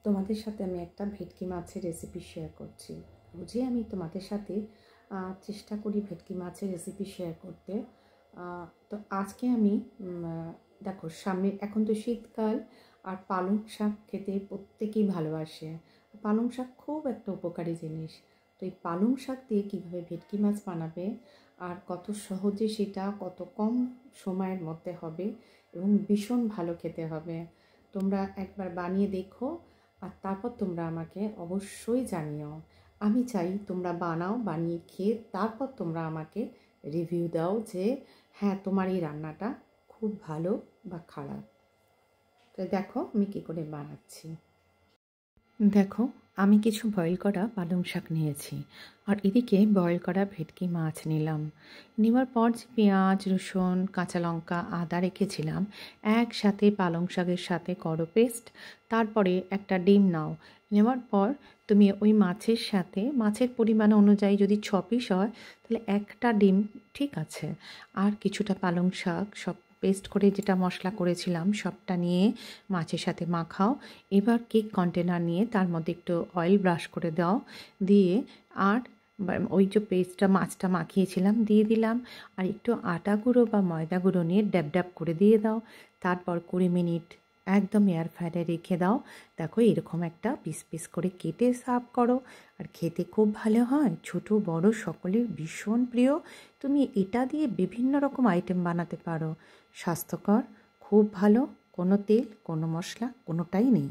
তোমাদের সাথে আমি একটা ভেটকি মাছের রেসিপি শেয়ার করছি। রোজই আমি তোমাদের সাথে চেষ্টা করি ভেটকি মাছের রেসিপি শেয়ার করতে। তো আজকে আমি দেখো, সামনে এখন তো শীতকাল, আর পালং শাক খেতে প্রত্যেকেই ভালোবাসে। পালং শাক খুব একটা উপকারী জিনিস। তো এই পালং শাক দিয়ে কীভাবে ভেটকি মাছ বানাবে, আর কত সহজে সেটা কত কম সময়ের মধ্যে হবে এবং ভীষণ ভালো খেতে হবে, তোমরা একবার বানিয়ে দেখো। আর তারপর তোমরা আমাকে অবশ্যই জানিও। আমি চাই তোমরা বানাও, বানিয়ে খেয়ে তারপর তোমরা আমাকে রিভিউ দাও যে হ্যাঁ, তোমার এই রান্নাটা খুব ভালো বা খারাপ। তো দেখো আমি কী করে বানাচ্ছি। দেখো, আমি কিছু বয়েল করা পালং শাক নিয়েছি, আর এদিকে বয়েল করা ভেটকি মাছ নিলাম। নেওয়ার পর যে পেঁয়াজ, রসুন, কাঁচা লঙ্কা, আদা রেখেছিলাম, একসাথে পালং শাকের সাথে করো পেস্ট। তারপরে একটা ডিম নাও। নেওয়ার পর তুমি ওই মাছের সাথে, মাছের পরিমাণ অনুযায়ী যদি 6 পিস হয় তাহলে একটা ডিম ঠিক আছে। আর কিছুটা পালং শাক সব পেস্ট করে যেটা মশলা করেছিলাম সবটা নিয়ে মাছের সাথে মাখাও। এবার কেক কন্টেনার নিয়ে তার মধ্যে একটু অয়েল ব্রাশ করে দাও, দিয়ে আর ওই যে পেস্টটা মাছটা মাখিয়েছিলাম দিয়ে দিলাম, আর একটু আটা গুঁড়ো বা ময়দা গুঁড়ো নিয়ে ড্যাব ড্যাব করে দিয়ে দাও। তারপর 20 মিনিট একদম এয়ার ফ্রায়ারে রেখে দাও। দেখো এরকম একটা পিস পিস করে কেটে সার্ভ করো, আর খেতে খুব ভালো হয়, ছোট বড় সকলের ভীষণ প্রিয়। তুমি এটা দিয়ে বিভিন্ন রকম আইটেম বানাতে পারো, স্বাস্থ্যকর, খুব ভালো, কোনো তেল কোনো মশলা কোনোটাই নেই।